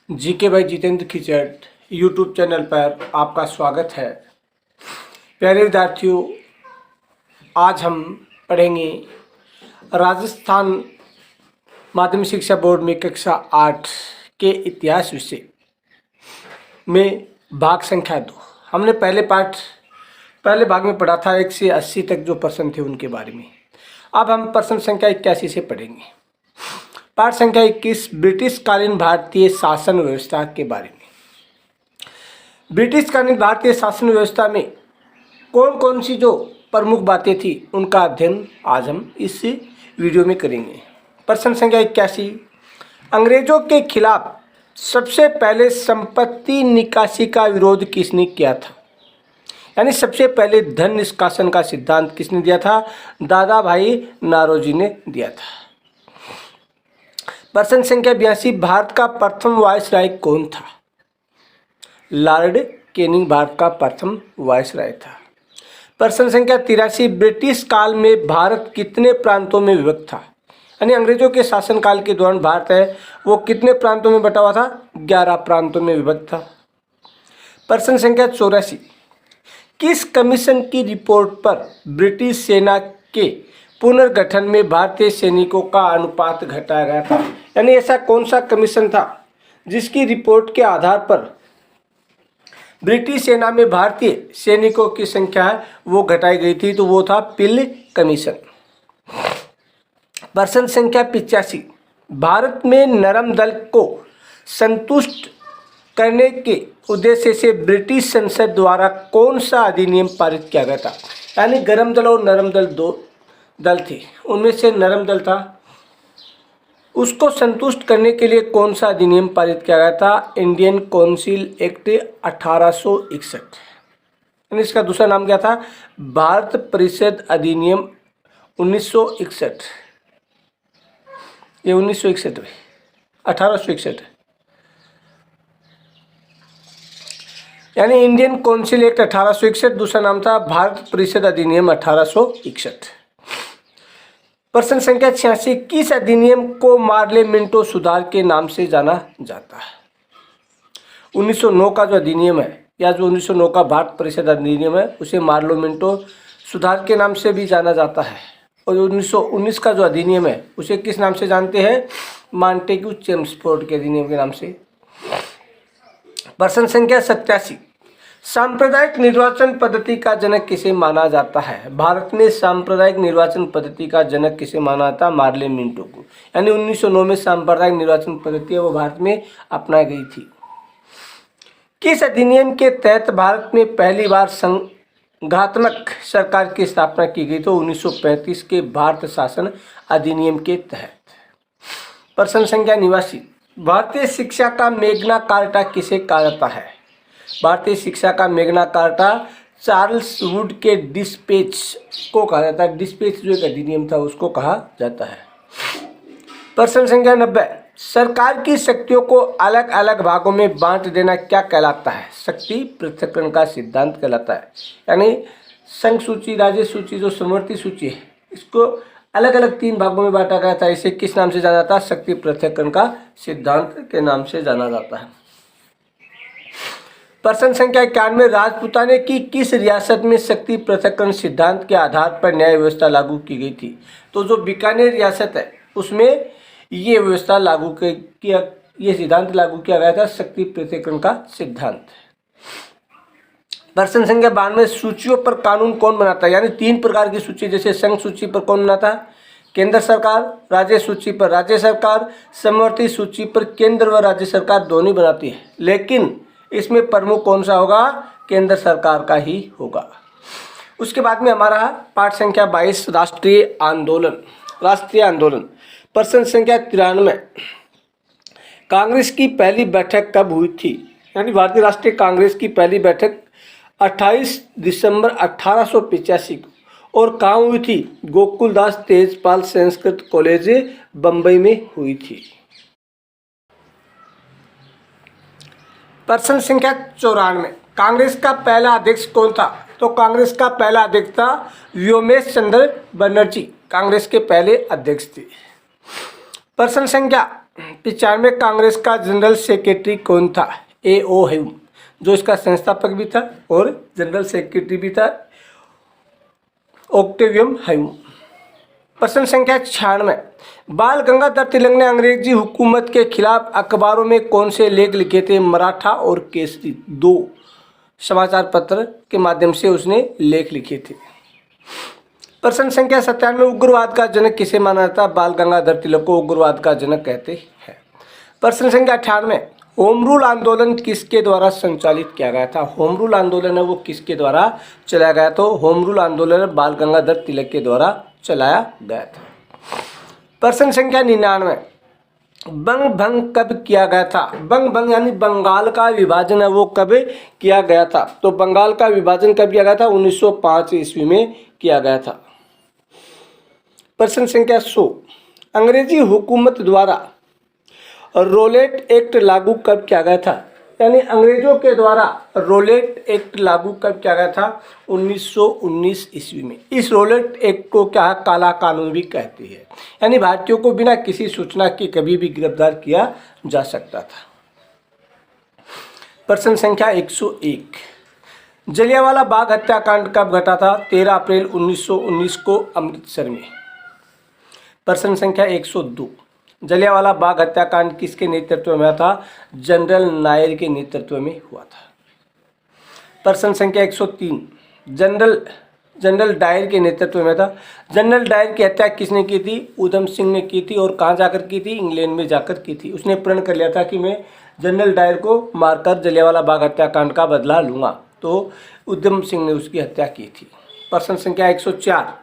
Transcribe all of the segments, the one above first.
GK भाई Jitendra Khichar YouTube channel पर आपका स्वागत है। प्यारे विद्यार्थियों, आज हम पढ़ेंगे राजस्थान माध्यमिक शिक्षा बोर्ड में कक्षा 8 के इतिहास विषय में भाग संख्या 2। हमने पहले भाग में पढ़ा था 1 से 80 तक जो प्रश्न थे उनके बारे में। अब हम प्रश्न संख्या 81 से पढ़ेंगे। पाठ संख्या 21 ब्रिटिश कालीन भारतीय शासन व्यवस्था के बारे में। ब्रिटिश कालीन भारतीय शासन व्यवस्था में कौन कौन सी जो प्रमुख बातें थी उनका अध्ययन आज हम इस वीडियो में करेंगे। प्रश्न संख्या 81 अंग्रेजों के खिलाफ सबसे पहले संपत्ति निकासी का विरोध किसने किया था? यानी सबसे पहले धन निष्कासन का सिद्धांत किसने दिया था? दादा भाई नारोजी ने दिया था। प्रश्न संख्या 82 भारत का प्रथम वायसराय कौन था? लॉर्ड कैनिंग भारत का प्रथम वायसराय था। प्रश्न संख्या 83 ब्रिटिश काल में भारत कितने प्रांतों में विभक्त था? यानी अंग्रेजों के शासनकाल के दौरान भारत है वो कितने प्रांतों में बटा हुआ था? 11 प्रांतों में विभक्त था। प्रश्न संख्या 84 किस कमीशन की रिपोर्ट पर ब्रिटिश सेना के पुनर्गठन में भारतीय सैनिकों का अनुपात घटाया गया था? यानी ऐसा कौन सा कमीशन था जिसकी रिपोर्ट के आधार पर ब्रिटिश सेना में भारतीय सैनिकों की संख्या है वो घटाई गई थी? तो वो था पिल कमीशन। प्रश्न संख्या 85 भारत में नरम दल को संतुष्ट करने के उद्देश्य से ब्रिटिश संसद द्वारा कौन सा अधिनियम पारित किया गया था? यानी गर्म दल और नरम दल दो दल थे, उनमें से नरम दल था, उसको संतुष्ट करने के लिए कौन सा अधिनियम पारित किया गया था? Indian council act 1861। इसका दूसरा नाम क्या था? भारत परिषद अधिनियम 1961। ये 1961 में 1861 यानी इंडियन काउंसिल एक्ट 1861, दूसरा नाम था भारत परिषद अधिनियम 1861। प्रश्न संख्या 86 किस अधिनियम को मार्ले मिंटो सुधार के नाम से जाना जाता है? 1909 का जो अधिनियम है या जो 1909 का भारत परिषद अधिनियम है उसे मार्लो मिंटो सुधार के नाम से भी जाना जाता है। और 1919 का जो अधिनियम है उसे किस नाम से जानते हैं? मॉन्टेग्यू चेम्सफोर्ड के अधिनियम के नाम से। प्रश्न संख्या 87 सांप्रदायिक निर्वाचन पद्धति का जनक किसे माना जाता है? भारत में सांप्रदायिक निर्वाचन पद्धति का जनक किसे माना था? मार्ले मिंटो को। यानी 1909 में सांप्रदायिक निर्वाचन पद्धति है वो भारत में अपनाई गई थी। किस अधिनियम के तहत भारत में पहली बार संघात्मक सरकार की स्थापना की गई? तो 1935 के भारत शासन अधिनियम के तहत। प्रश्न संख्या 89 भारतीय शिक्षा का मैग्ना कार्टा किसे कहा जाता है? भारतीय शिक्षा का मैग्ना कार्टा चार्ल्स वुड के डिस्पैच को कहा जाता है। डिस्पैच जो एक अधिनियम था उसको कहा जाता है। प्रश्न संख्या 90 सरकार की शक्तियों को अलग अलग भागों में बांट देना क्या कहलाता है? शक्ति पृथक्करण का सिद्धांत कहलाता है। यानी संघ सूची, राज्य सूची, जो समवर्ती सूची है इसको अलग अलग 3 भागों में बांटा गया था। इसे किस नाम से जाना जाता है? शक्ति पृथक्करण का सिद्धांत के नाम से जाना जाता है। प्रश्न संख्या 91 राजपूताने की किस रियासत में शक्ति पृथक्करण सिद्धांत के आधार पर न्याय व्यवस्था लागू की गई थी? तो जो बीकानेर रियासत है उसमें ये व्यवस्था लागू किया, ये सिद्धांत लागू किया गया था, शक्ति पृथक्करण का सिद्धांत। प्रश्न संख्या 92 सूचियों पर कानून कौन बनाता है? यानी 3 प्रकार की सूची, जैसे संघ सूची पर कौन बनाता है? केंद्र सरकार। राज्य सूची पर राज्य सरकार। समवर्ती सूची पर केंद्र व राज्य सरकार दोनों बनाती है, लेकिन इसमें प्रमुख कौन सा होगा? केंद्र सरकार का ही होगा। उसके बाद में हमारा पाठ संख्या 22 राष्ट्रीय आंदोलन। प्रश्न संख्या 93 कांग्रेस की पहली बैठक कब हुई थी? यानी भारतीय राष्ट्रीय कांग्रेस की पहली बैठक 28 दिसंबर 1885 को और कहाँ हुई थी? गोकुलदास तेजपाल संस्कृत कॉलेज बम्बई में हुई थी। प्रश्न संख्या 94 कांग्रेस का पहला अध्यक्ष कौन था? तो कांग्रेस का पहला अध्यक्ष था व्योमेश चंद्र बनर्जी, कांग्रेस के पहले अध्यक्ष थे। प्रश्न संख्या 95 कांग्रेस का जनरल सेक्रेटरी कौन था? ए ओ ह्यूम, जो इसका संस्थापक भी था और जनरल सेक्रेटरी भी था, ऑक्टेवियम ह्यूम। प्रश्न संख्या 96, बाल गंगाधर तिलक ने अंग्रेजी हुकूमत के खिलाफ अखबारों में कौन से लेख लिखे थे? मराठा और केसरी, दो समाचार पत्र के माध्यम से उसने लेख लिखे थे। प्रश्न संख्या 97, उग्रवाद का जनक किसे माना जाता है? बाल गंगाधर तिलक को उग्रवाद का जनक कहते हैं। प्रश्न संख्या 98, होम रूल आंदोलन किसके द्वारा संचालित किया गया था? होम रूल आंदोलन है वो किसके द्वारा चलाया गया? तो होम रूल आंदोलन बाल गंगाधर तिलक के द्वारा चलाया गया था। प्रश्न संख्या 99, बंग भंग कब किया गया था? बंग भंग यानी बंगाल का विभाजन है वो कब किया गया था? तो बंगाल का विभाजन कब किया गया था? 1905 ईस्वी में किया गया था। प्रश्न संख्या 100, अंग्रेजी हुकूमत द्वारा रोलेट एक्ट लागू कब किया गया था? यानी अंग्रेजों के द्वारा रोलेट एक्ट लागू कब किया गया था? 1919 ईस्वी में। इस रोलेट एक्ट को क्या काला कानून भी कहते हैं, यानी भारतीयों को बिना किसी सूचना के कभी भी गिरफ्तार किया जा सकता था। प्रश्न संख्या 101, जलियांवाला बाग हत्याकांड कब घटा था? 13 अप्रैल 1919 को अमृतसर में। प्रश्न संख्या 102, जलियांवाला बाग हत्याकांड किसके नेतृत्व में था? जनरल नायर के नेतृत्व में हुआ था। प्रश्न संख्या 103, जनरल डायर के नेतृत्व में था। जनरल डायर की हत्या किसने की थी? उधम सिंह ने की थी। और कहाँ जाकर की थी? इंग्लैंड में जाकर की थी। उसने प्रण कर लिया था कि मैं जनरल डायर को मारकर जलियांवाला बाग हत्याकांड का बदला लूँगा, तो उधम सिंह ने उसकी हत्या की थी। प्रश्न संख्या 104,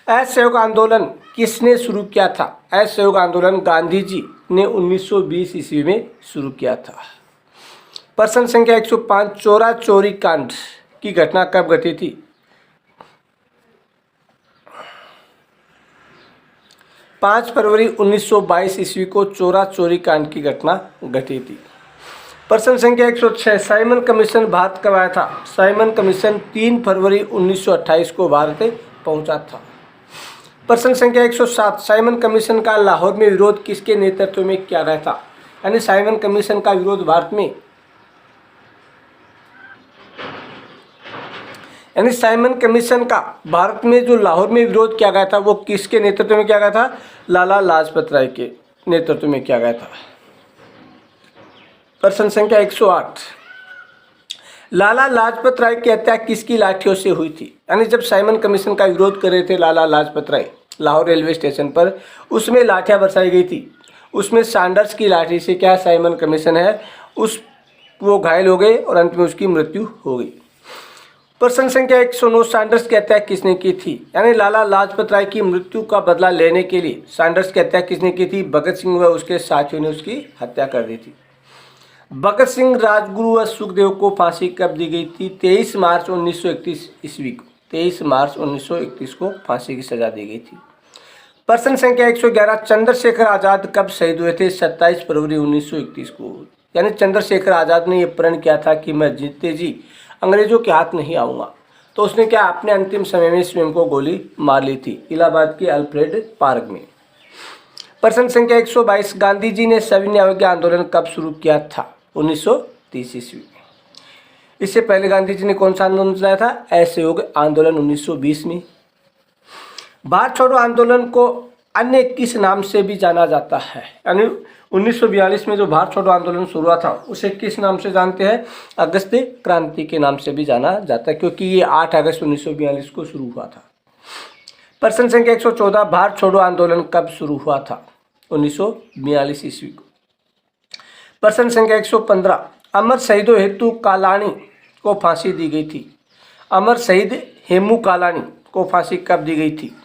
असहयोग आंदोलन किसने शुरू किया था? असहयोग आंदोलन गांधी जी ने 1920 ईस्वी में शुरू किया था। प्रश्न संख्या 105, चोरा चोरी कांड की घटना कब घटी थी? 5 फरवरी 1922 ईस्वी को चोरा चोरी कांड की घटना घटी थी। प्रश्न संख्या 106, साइमन कमीशन भारत कब आया था? साइमन कमीशन 3 फरवरी 1928 को भारत पहुंचा था। प्रश्न संख्या 107, साइमन कमीशन का लाहौर में विरोध किसके नेतृत्व में किया गया था? यानी साइमन कमीशन का विरोध भारत में, यानी साइमन कमीशन का भारत में जो लाहौर में विरोध किया गया था वो किसके नेतृत्व में किया गया था? लाला लाजपत राय के नेतृत्व में किया गया था। प्रश्न संख्या 108, लाला लाजपत राय की हत्या किसकी लाठियों से हुई थी? यानी जब साइमन कमीशन का विरोध कर रहे थे लाला लाजपत राय लाहौर रेलवे स्टेशन पर, उसमें लाठियां बरसाई गई थी। उसमें सैंडर्स की लाठी से क्या साइमन कमीशन है वो घायल हो गए और अंत में उसकी मृत्यु हो गई। प्रश्न संख्या 109, सैंडर्स की हत्या किसने की थी? यानी लाला लाजपत राय की मृत्यु का बदला लेने के लिए सैंडर्स की हत्या किसने की थी? भगत सिंह व उसके साथियों ने उसकी हत्या कर दी थी। भगत सिंह, राजगुरु व सुखदेव को फांसी कब दी गई थी? 23 मार्च 1931 ईस्वी को। 23 मार्च 1931 को फांसी की सजा दी गई थी। प्रश्न संख्या 111, चंद्रशेखर आजाद कब शहीद हुए थे? 27 फरवरी 1931 को। यानी चंद्रशेखर आजाद ने यह प्रण किया था कि मैं जीते जी अंग्रेजों के हाथ नहीं आऊँगा, तो उसने क्या अपने अंतिम समय में स्वयं को गोली मार ली थी इलाहाबाद के अल्फ्रेड पार्क में। प्रश्न संख्या 122, गांधी जी ने सविनय अवज्ञा आंदोलन कब शुरू किया था? 1930 ईस्वी में। इससे पहले गांधी जी ने कौन सा आंदोलन चलाया था? असहयोग आंदोलन 1920 में। भारत छोड़ो आंदोलन को अन्य किस नाम से भी जाना जाता है? यानी 1942 में जो भारत छोड़ो आंदोलन शुरू हुआ था उसे किस नाम से जानते हैं? अगस्त क्रांति के नाम से भी जाना जाता है, क्योंकि ये 8 अगस्त 1942 को शुरू हुआ था। प्रश्न संख्या 114, भारत छोड़ो आंदोलन कब शुरू हुआ था? 1942 ईस्वी को। प्रश्न संख्या 115, अमर शहीदों हेतु कालानी को फांसी दी गई थी। अमर शहीद हेमू कालानी को फांसी कब दी गई थी?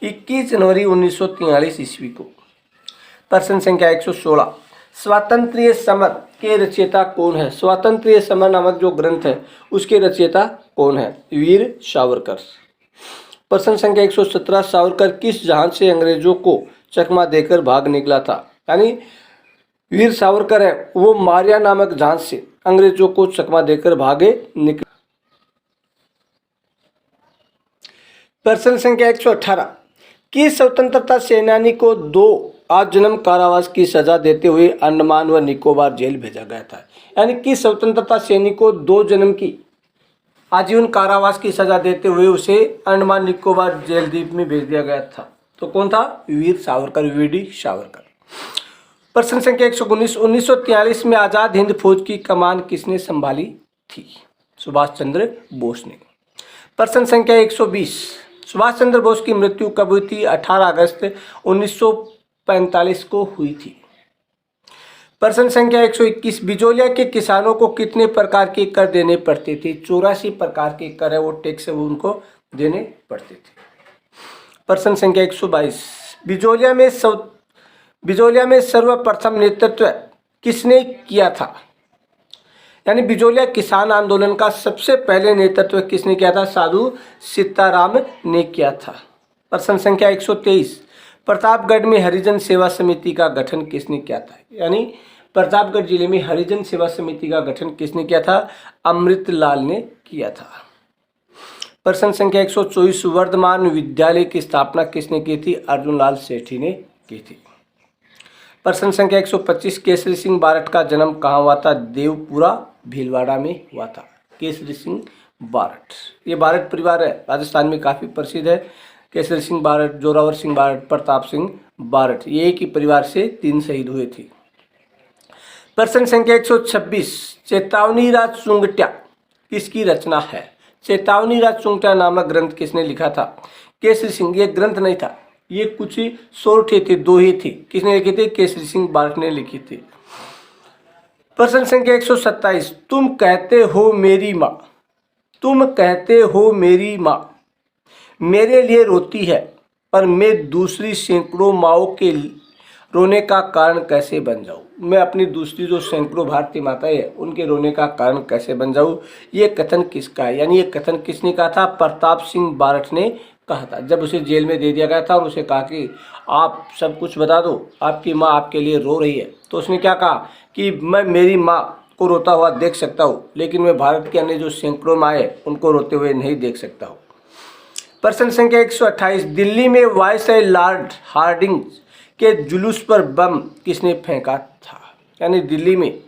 21 जनवरी 1943 ईस्वी को। प्रश्न संख्या 116, स्वातंत्र्य समर के रचयिता कौन है? स्वातंत्र्य समर नामक जो ग्रंथ है उसके रचयिता कौन है? वीर सावरकर। प्रश्न संख्या 117, सावरकर किस जहाज से अंग्रेजों को चकमा देकर भाग निकला था? यानी वीर सावरकर है वो मारिया नामक जहाज से अंग्रेजों को चकमा देकर भागे निकले। प्रश्न संख्या 118, किस स्वतंत्रता सेनानी को 2 आजीवन कारावास की सजा देते हुए अंडमान व निकोबार जेल भेजा गया था? यानी किस स्वतंत्रता सैनिक को 2 जन्म की आजीवन कारावास की सजा देते हुए उसे अंडमान निकोबार जेल द्वीप में भेज दिया गया था? तो कौन था? वीर सावरकर, वीडी सावरकर। प्रश्न संख्या 119, 1943 में आजाद हिंद फौज की कमान किसने संभाली थी? सुभाष चंद्र बोस ने। प्रश्न संख्या 120, सुभाष चंद्र बोस की मृत्यु कब हुई थी? 18 अगस्त 1945 को हुई थी। प्रश्न संख्या 121, बिजोलिया के किसानों को कितने प्रकार के कर देने पड़ते थे? 84 प्रकार के कर है वो टैक्स है वो उनको देने पड़ते थे। प्रश्न संख्या 122, बिजोलिया में सर्वप्रथम नेतृत्व किसने किया था? यानी बिजोलिया किसान आंदोलन का सबसे पहले नेतृत्व किसने किया था? साधु सीताराम ने किया था। प्रश्न संख्या 123, प्रतापगढ़ में हरिजन सेवा समिति का गठन किसने किया था? यानी प्रतापगढ़ जिले में हरिजन सेवा समिति का गठन किसने किया था? अमृतलाल ने किया था। प्रश्न संख्या 124, वर्धमान विद्यालय की स्थापना किसने की थी? अर्जुनलाल सेठी ने की थी। प्रश्न संख्या 125, केसरी सिंह बारट का जन्म कहाँ हुआ था? देवपुरा भीलवाड़ा में हुआ था। केसरी सिंह बारट, ये बारट परिवार है, राजस्थान में काफ़ी प्रसिद्ध है। केसरी सिंह बारट, जोरावर सिंह बारट, प्रताप सिंह बारट, ये एक ही परिवार से 3 शहीद हुए थे। प्रश्न संख्या 126, चेतावनी राज चुंगट्या किसकी रचना है? चेतावनी राज चुंगट्या नामक ग्रंथ किसने लिखा था? केसरी सिंह। ये ग्रंथ नहीं था, ये कुछ शोर्ट थे, 2 ही थे। किसने लिखे थे? केसरी सिंह बारट ने लिखी थी। प्रश्न संख्या 127, तुम कहते हो मेरी माँ, तुम कहते हो मेरी माँ मेरे लिए रोती है, पर मैं दूसरी सैकड़ों माँओं के रोने का कारण कैसे बन जाऊँ? मैं अपनी दूसरी जो सैकड़ों भारतीय माताएं हैं उनके रोने का कारण कैसे बन जाऊँ? ये कथन किसका है? यानी ये कथन किसने कहा था? प्रताप सिंह बारट ने कहा था। जब उसे जेल में दे दिया गया था और उसे कहा कि आप सब कुछ बता दो, आपकी माँ आपके लिए रो रही है, तो उसने क्या कहा कि मैं मेरी माँ को रोता हुआ देख सकता हूँ, लेकिन मैं भारत के अन्य जो सैकड़ों माँ हैं उनको रोते हुए नहीं देख सकता हूँ। प्रश्न संख्या 128, दिल्ली में वायसराय लॉर्ड हार्डिंग्स के जुलूस पर बम किसने फेंका था? यानी दिल्ली में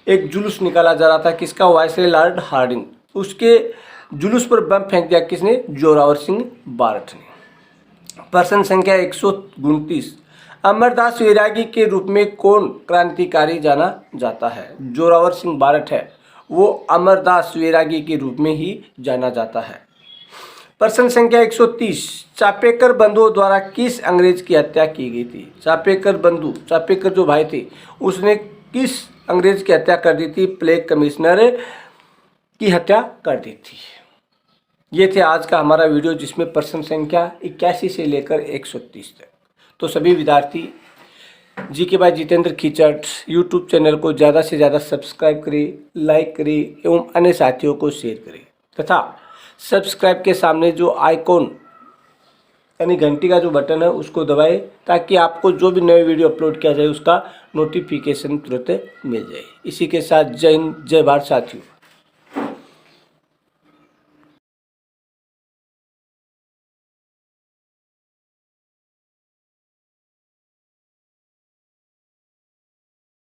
एक जुलूस निकाला जा रहा था, किसका? वायसराय लॉर्ड हार्डिंग, उसके जुलूस पर बम फेंक दिया किसने? जोरावर सिंह बारट ने। प्रश्न संख्या 129, अमरदास वैरागी के रूप में कौन क्रांतिकारी जाना जाता है? जोरावर सिंह बारट है, वो अमरदास वैरागी के रूप में ही जाना जाता है। प्रश्न संख्या 130, चापेकर बंधुओं द्वारा किस अंग्रेज की हत्या की गई थी? चापेकर बंधु, चापेकर जो भाई थे, उसने किस अंग्रेज की हत्या कर दी थी? प्लेग कमिश्नर की हत्या कर दी थी। ये थे आज का हमारा वीडियो, जिसमें प्रश्न संख्या 81 से लेकर 130 तक। तो सभी विद्यार्थी GK by Jitendra Khichar YouTube channel को ज़्यादा से ज़्यादा सब्सक्राइब करें, लाइक करें एवं अन्य साथियों को शेयर करें, तथा सब्सक्राइब के सामने जो आइकॉन यानी घंटी का जो बटन है उसको दबाएं, ताकि आपको जो भी नए वीडियो अपलोड किया जाए उसका नोटिफिकेशन तुरंत मिल जाए। इसी के साथ जय हिंद, जय भारत साथियों।